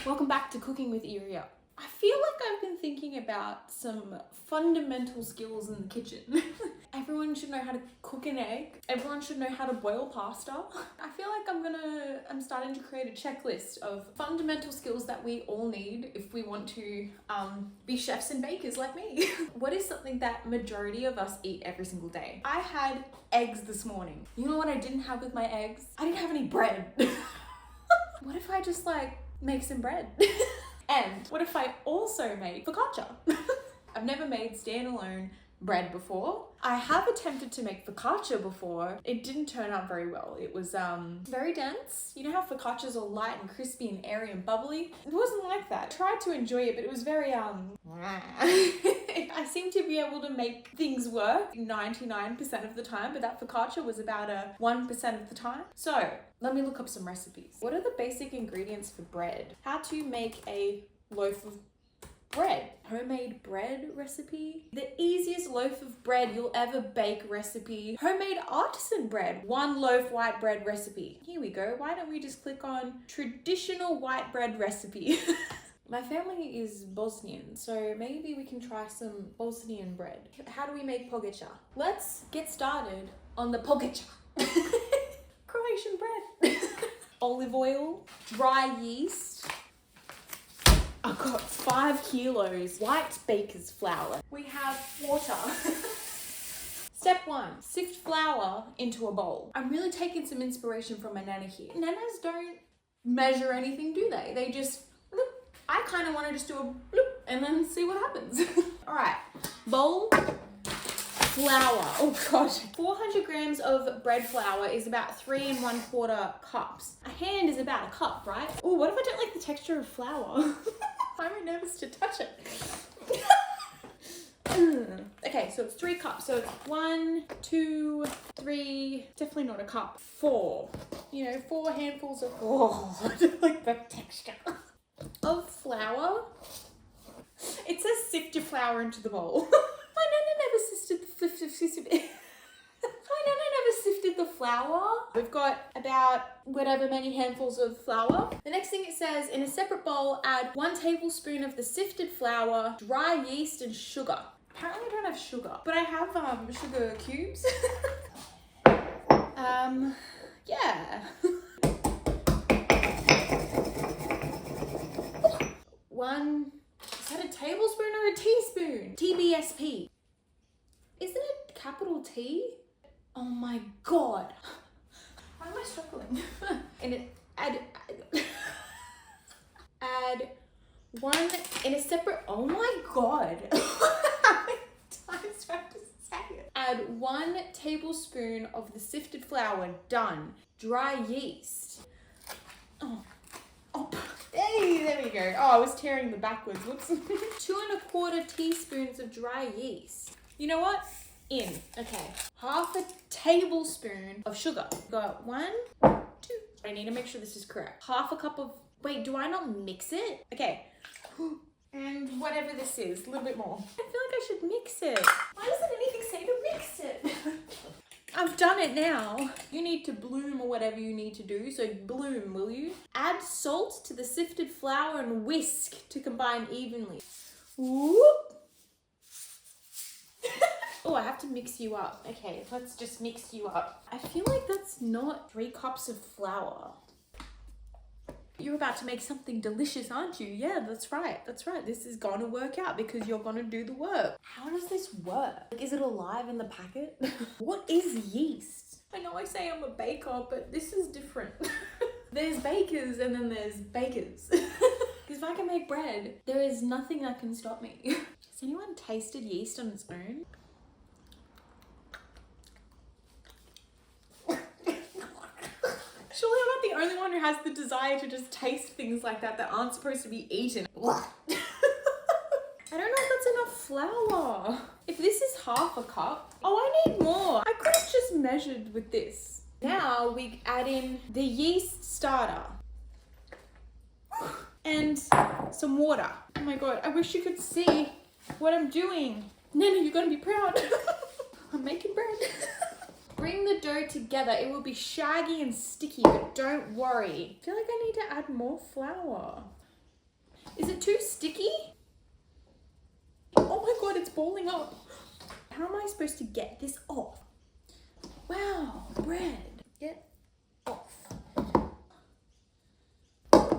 Welcome back to Cooking with Iria. I feel like I've been thinking about some fundamental skills in the kitchen. Everyone should know how to cook an egg. Everyone should know how to boil pasta. I feel like I'm starting to create a checklist of fundamental skills that we all need if we want to be chefs and bakers like me. What is something that majority of us eat every single day? I had eggs this morning. You know what I didn't have with my eggs? I didn't have any bread. What if I just make some bread? And what if I also made focaccia? I've never made standalone bread before. I have attempted to make focaccia before. It didn't turn out very well. It was very dense. You know how focaccias are light and crispy and airy and bubbly? It wasn't like that. I tried to enjoy it, but it was very I seem to be able to make things work 99% of the time, but that focaccia was about 1% of the time. So let me look up some recipes. What are the basic ingredients for bread? How to make a loaf of bread. Homemade bread recipe. The easiest loaf of bread you'll ever bake recipe. Homemade artisan bread. 1 loaf white bread recipe. Here we go. Why don't we just click on traditional white bread recipe? My family is Bosnian, so maybe we can try some Bosnian bread. How do we make focaccia? Let's get started on the focaccia. Croatian bread. Olive oil, dry yeast. I've got 5 kilos white baker's flour. We have water. Step 1, sift flour into a bowl. I'm really taking some inspiration from my nana here. Nanas don't measure anything, do they? They just bloop. I kind of want to just do a bloop and then see what happens. All right, bowl, flour. Oh gosh. 400 grams of bread flour is about 3 1/4 cups. A hand is about a cup, right? Oh, what if I don't like the texture of flour? I'm nervous to touch it. Okay, so it's 3 cups. So it's 1, 2, 3, definitely not a cup. 4. 4 handfuls of, I don't like that texture. Of flour. It says sift your flour into the bowl. My nana never sifted the flour. We've got about whatever many handfuls of flour. The next thing it says, in a separate bowl, add 1 tablespoon of the sifted flour, dry yeast and sugar. Apparently I don't have sugar, but I have sugar cubes. Yeah. 1, is that a tablespoon or a teaspoon? TBSP. Isn't it capital T? Oh my God. Why am I struggling? And it add 1 in a separate, oh my God. How many times do I have to say it? Add 1 tablespoon of the sifted flour, done. Dry yeast. Oh. Hey, there we go. Oh, I was tearing the backwards. Whoops. 2 1/4 teaspoons of dry yeast. You know what? Okay. 1/2 tablespoon of sugar. Got 1, 2. I need to make sure this is correct. 1/2 cup of, wait, do I not mix it? Okay. And whatever this is, a little bit more. I feel like I should mix it. Why doesn't anything say to mix it? I've done it now. You need to bloom or whatever you need to do. So bloom, will you? Add salt to the sifted flour and whisk to combine evenly. Whoop. Oh, I have to mix you up. Okay, let's just mix you up. I feel like that's not 3 cups of flour. You're about to make something delicious, aren't you? Yeah, that's right. That's right. This is gonna work out because you're gonna do the work. How does this work? Is it alive in the packet? What is yeast? I know I say I'm a baker, but this is different. There's bakers and then there's bakers. Because if I can make bread, there is nothing that can stop me. Has anyone tasted yeast on its own? Surely I'm not the only one who has the desire to just taste things like that aren't supposed to be eaten. I don't know if that's enough flour. If this is 1/2 cup, oh, I need more. I could have just measured with this. Now we add in the yeast starter and some water. Oh my God, I wish you could see what I'm doing. Nana, you're gonna be proud. I'm making bread. Bring the dough together. It will be shaggy and sticky, but don't worry. I feel like I need to add more flour. Is it too sticky? Oh my God, it's balling up. How am I supposed to get this off? Wow, bread. Get off.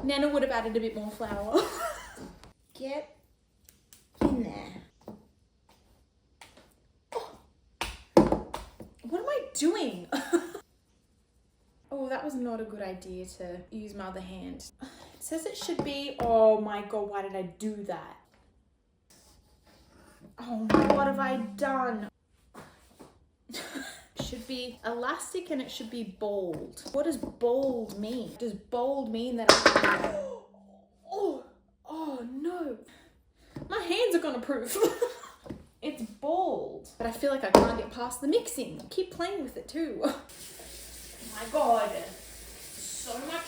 Nana would have added a bit more flour. Get in there. Oh. What am I doing? Oh, that was not a good idea to use my other hand. It says it should be, oh my God, why did I do that? Oh, what have I done? It should be elastic and it should be bold. What does bold mean? Does bold mean that I... Oh no. My hands are gonna proof. It's bold. But I feel like I can't get past the mixing. Keep playing with it too. Oh my God. So much.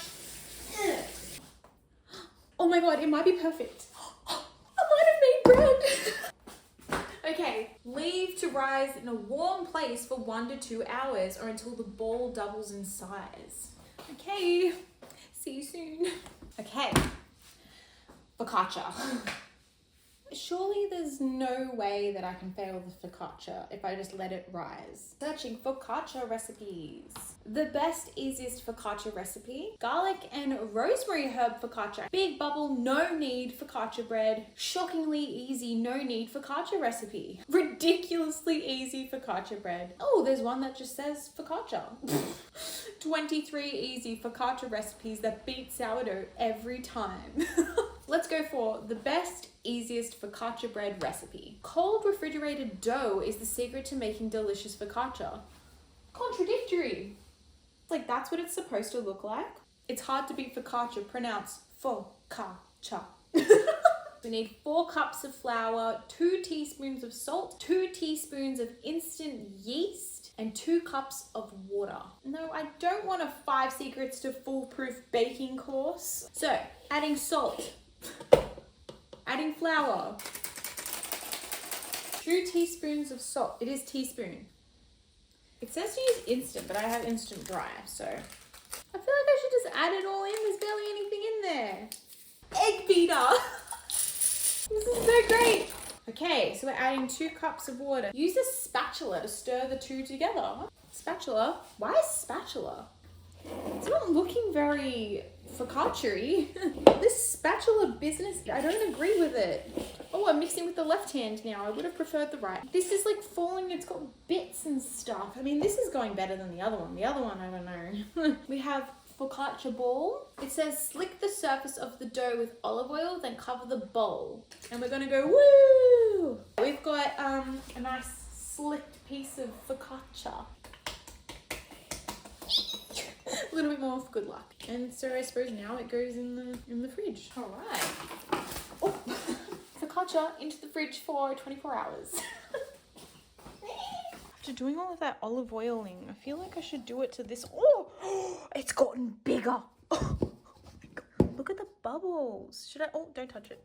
Oh my God, it might be perfect. I might have made bread. Okay, leave to rise in a warm place for 1 to 2 hours or until the ball doubles in size. Okay, see you soon. Okay, focaccia. Surely there's no way that I can fail the focaccia if I just let it rise. Searching focaccia recipes. The best, easiest focaccia recipe. Garlic and rosemary herb focaccia. Big bubble, no need focaccia bread. Shockingly easy, no need focaccia recipe. Ridiculously easy focaccia bread. Oh, there's one that just says focaccia. 23 easy focaccia recipes that beat sourdough every time. Let's go for the best, easiest focaccia bread recipe. Cold refrigerated dough is the secret to making delicious focaccia. Contradictory. Like, that's what it's supposed to look like. It's hard to beat focaccia, pronounced focaccia. We need 4 cups of flour, 2 teaspoons of salt, 2 teaspoons of instant yeast, and 2 cups of water. No, I don't want a 5 secrets to foolproof baking course. So, adding salt. Adding flour. 2 teaspoons of salt. It is teaspoon. It says to use instant, but I have instant dry, so I feel like I should just add it all in. There's barely anything in there. Egg beater. This is so great. Okay, so we're adding 2 cups of water. Use a spatula to stir the 2 together. Spatula? Why a spatula? It's not looking very focaccia-y. This spatula business, I don't agree with it. Oh, I'm mixing with the left hand now. I would have preferred the right. This is like falling, it's got bits and stuff. I mean, this is going better than the other one. The other one, I don't know. We have focaccia ball. It says slick the surface of the dough with olive oil, then cover the bowl. And we're gonna go, woo! We've got a nice slicked piece of focaccia. A little bit more for good luck. And so I suppose now it goes in the fridge. All right. Oh, focaccia into the fridge for 24 hours. After doing all of that olive oiling, I feel like I should do it to this. Oh, it's gotten bigger. Oh my God. Look at the bubbles. Should I? Oh, don't touch it.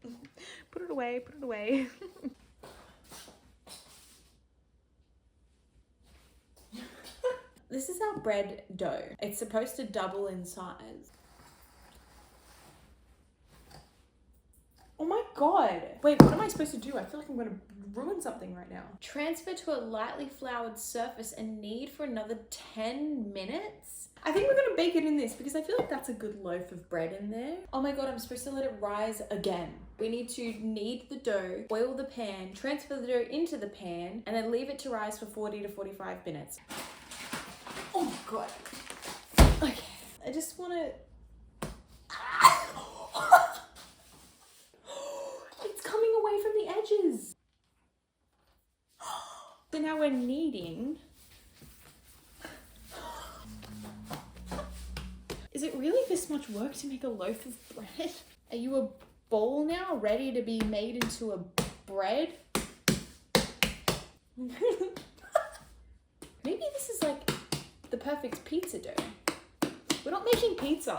Put it away. Put it away. This is our bread dough. It's supposed to double in size. Oh my God. Wait, what am I supposed to do? I feel like I'm going to ruin something right now. Transfer to a lightly floured surface and knead for another 10 minutes. I think we're going to bake it in this because I feel like that's a good loaf of bread in there. Oh my God, I'm supposed to let it rise again. We need to knead the dough, oil the pan, transfer the dough into the pan, and then leave it to rise for 40 to 45 minutes. Oh my God. Okay. I just want to... It's coming away from the edges. So now we're kneading. Is it really this much work to make a loaf of bread? Are you a bowl now, ready to be made into a bread? Maybe this is like the perfect pizza dough. We're not making pizza.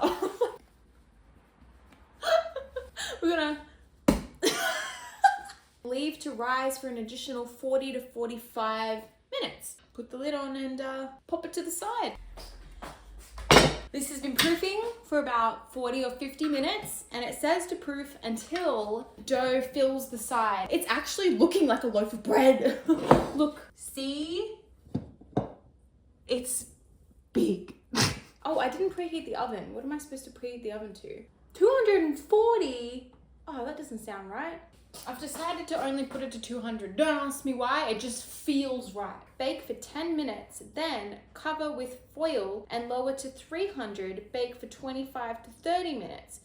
We're gonna leave to rise for an additional 40 to 45 minutes. Put the lid on and pop it to the side. This has been proofing for about 40 or 50 minutes, and it says to proof until dough fills the side. It's actually looking like a loaf of bread. Look, see? It's big. Oh, I didn't preheat the oven. What am I supposed to preheat the oven to? 240? Oh, that doesn't sound right. I've decided to only put it to 200. Don't ask me why, it just feels right. Bake for 10 minutes, then cover with foil and lower to 300. Bake for 25 to 30 minutes.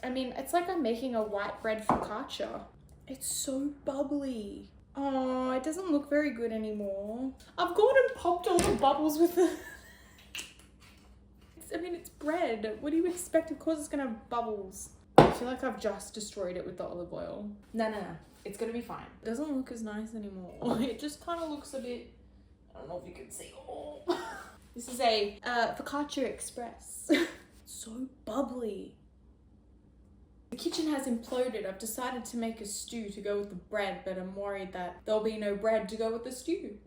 I mean, it's like I'm making a white bread focaccia. It's so bubbly. Oh, it doesn't look very good anymore. I've gone and popped all the bubbles with the... I mean, it's bread. What do you expect? Of course it's gonna have bubbles. I feel like I've just destroyed it with the olive oil. No. It's gonna be fine. It doesn't look as nice anymore. It just kind of looks a bit... I don't know if you can see. Oh. This is a focaccia express. So bubbly. The kitchen has imploded. I've decided to make a stew to go with the bread, but I'm worried that there'll be no bread to go with the stew.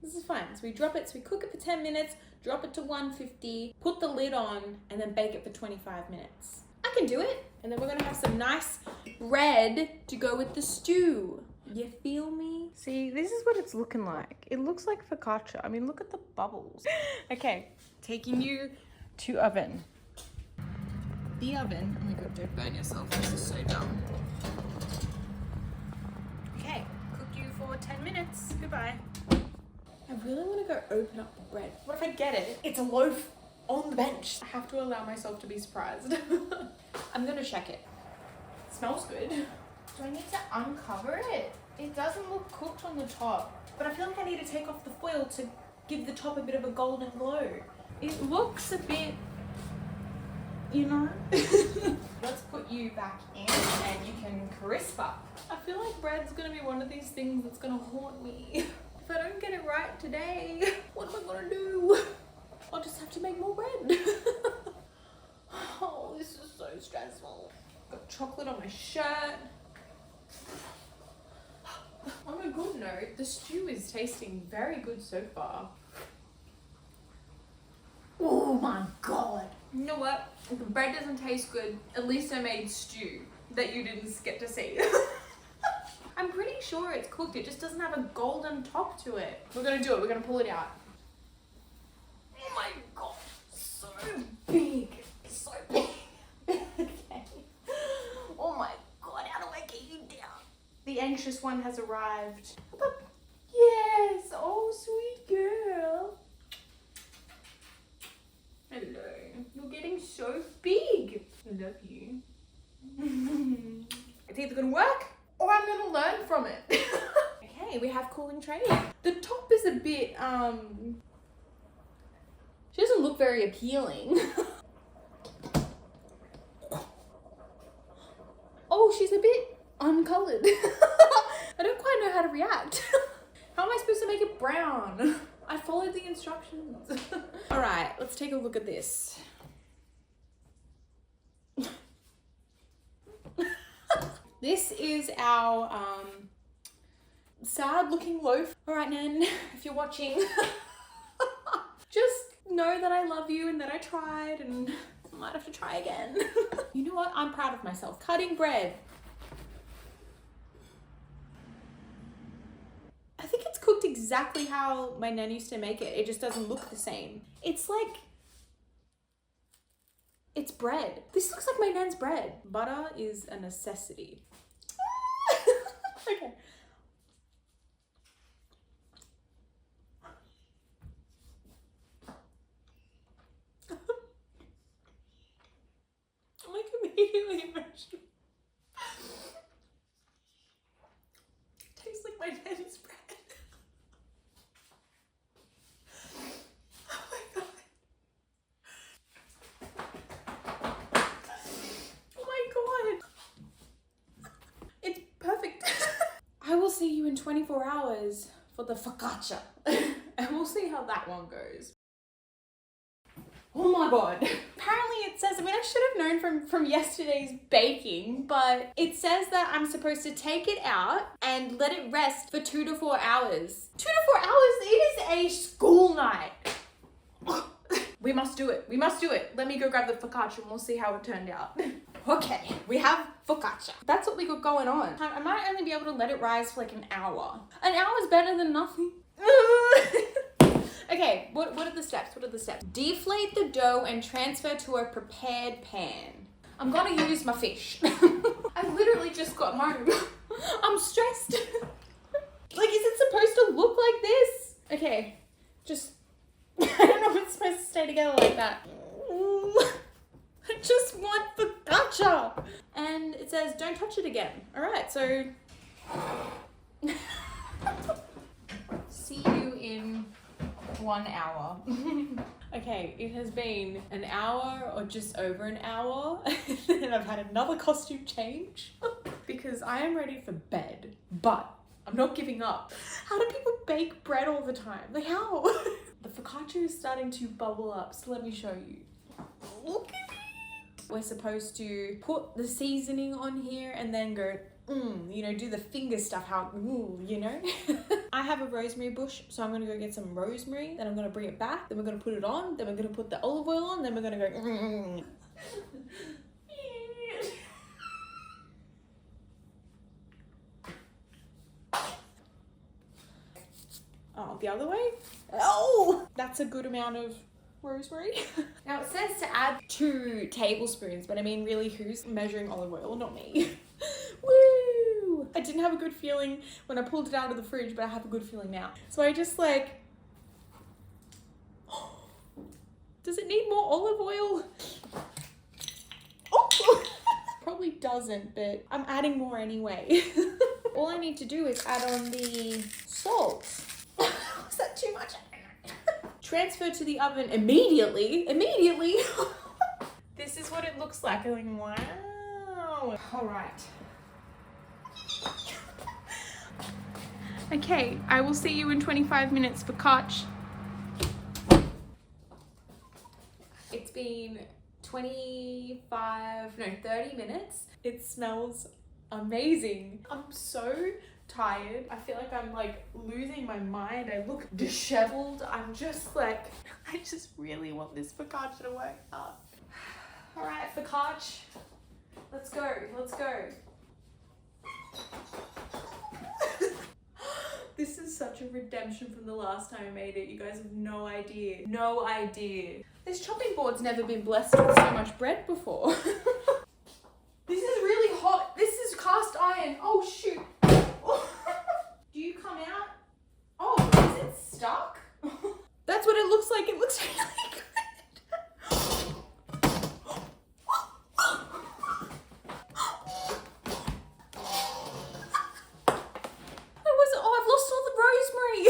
This is fine. So we drop it, so we cook it for 10 minutes, drop it to 150, put the lid on, and then bake it for 25 minutes. I can do it. And then we're gonna have some nice bread to go with the stew. You feel me? See, this is what it's looking like. It looks like focaccia. I mean, look at the bubbles. Okay, taking you to oven. The oven. Oh my God, don't burn yourself. This is so dumb. Okay, cook you for 10 minutes. Goodbye. I really want to go open up the bread. What if I get it? It's a loaf on the bench. I have to allow myself to be surprised. I'm gonna check it. It smells good. Do I need to uncover it? It doesn't look cooked on the top, but I feel like I need to take off the foil to give the top a bit of a golden glow. It looks a bit, you know? Let's put you back in and you can crisp up. I feel like bread's gonna be one of these things that's gonna haunt me. If I don't get it right today, what am I gonna do? I'll just have to make more bread. Oh, this is so stressful. Got chocolate on my shirt. On a good note, the stew is tasting very good so far. Oh my God. You know what? If the bread doesn't taste good, at least I made stew that you didn't get to see. I'm pretty sure it's cooked. It just doesn't have a golden top to it. We're gonna do it. We're gonna pull it out. Oh my God. So big. So big. Okay. Oh my God. How do I get you down? The anxious one has arrived. Yes. Oh, sweet girl. Hello. You're getting so big. I love you. It's either gonna work or I'm gonna learn from it. Okay, we have cooling tray. The top is a bit, she doesn't look very appealing. Oh, she's a bit uncolored. I don't quite know how to react. How am I supposed to make it brown? I followed the instructions. All right, let's take a look at this. This is our sad looking loaf. All right, Nan, if you're watching, just know that I love you and that I tried and I might have to try again. You know what? I'm proud of myself. Cutting bread. I think it's cooked exactly how my nan used to make it. It just doesn't look the same. It's like, it's bread. This looks like my nan's bread. Butter is a necessity. Okay. I'm like immediately emotional. Tastes like my nan's bread. Oh my God. Oh my God. It's perfect. I will see you in 24 hours for the focaccia. And we'll see how that one goes. Oh my God. Apparently it says, I mean, I should have known from yesterday's baking, but it says that I'm supposed to take it out and let it rest for 2 to 4 hours. 2 to 4 hours? It is a school night. We must do it. We must do it. Let me go grab the focaccia and we'll see how it turned out. Okay, we have focaccia. That's what we got going on. I might only be able to let it rise for like an hour. An hour is better than nothing. Okay, what are the steps? What are the steps? Deflate the dough and transfer to a prepared pan. I'm gonna use my fish. I literally just got home. I'm stressed. Like, is it supposed to look like this? Okay, just, I don't know if it's supposed to stay together like that. I just want focaccia. And it says, don't touch it again. All right, so see you in 1 hour. Okay, it has been an hour or just over an hour and I've had another costume change because I am ready for bed, but I'm not giving up. How do people bake bread all the time? Like, how? The focaccia is starting to bubble up, so let me show you. Look at it. We're supposed to put the seasoning on here and then go, you know, do the finger stuff, how, you know? I have a rosemary bush, so I'm gonna go get some rosemary, then I'm gonna bring it back, then we're gonna put it on, then we're gonna put the olive oil on, then we're gonna go, Oh, the other way? Oh! That's a good amount of rosemary. Now it says to add 2 tablespoons, but I mean, really, who's measuring olive oil? Not me. Woo! I didn't have a good feeling when I pulled it out of the fridge, but I have a good feeling now. So I just like, does it need more olive oil? Oh! Probably doesn't, but I'm adding more anyway. All I need to do is add on the salt. Is that too much? Transfer to the oven immediately. This is what it looks like. I'm going, wow. All right. Okay, I will see you in 25 minutes for focaccia. It's been 30 minutes. It smells amazing. I'm so tired. I feel like I'm like losing my mind. I look disheveled. I'm just like, I just really want this focaccia to work out. All right, focaccia. Let's go. This is such a redemption from the last time I made it. You guys have no idea. No idea. This chopping board's never been blessed with so much bread before. This is really hot. This is cast iron. Oh, shoot. Do you come out? Oh, is it stuck? That's what it looks like. It looks really good. I've lost all the rosemary.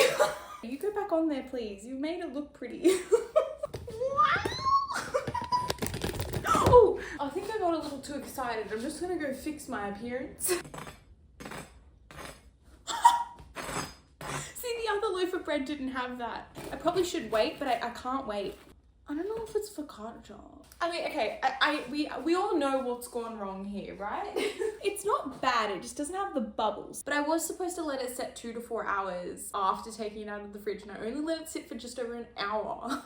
You go back on there, please. You made it look pretty. Oh, I think I got a little too excited. I'm just gonna go fix my appearance. See, the other loaf of bread didn't have that. I probably should wait, but I can't wait. I don't know if it's focaccia. I mean, okay, we all know what's gone wrong here, right? It's not bad, it just doesn't have the bubbles. But I was supposed to let it set 2 to 4 hours after taking it out of the fridge, and I only let it sit for just over an hour.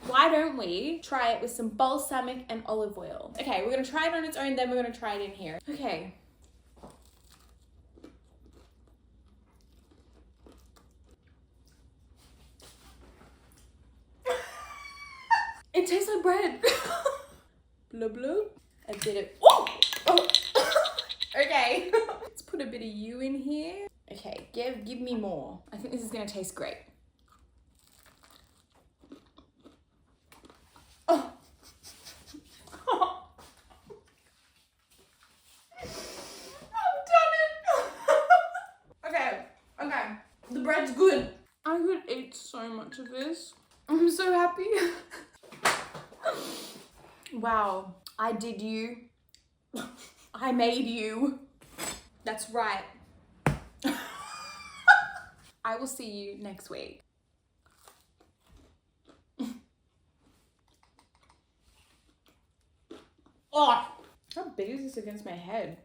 Why don't we try it with some balsamic and olive oil? Okay, we're gonna try it on its own, then we're gonna try it in here. Okay. It tastes like bread. Blah, blah. I did it. Oh! Okay. Let's put a bit of you in here. Okay, give me more. I think this is gonna taste great. Oh. I've done it. Okay. The bread's good. I could eat so much of this. I'm so happy. Wow, I did you. I made you. That's right. I will see you next week. Oh, how big is this against my head?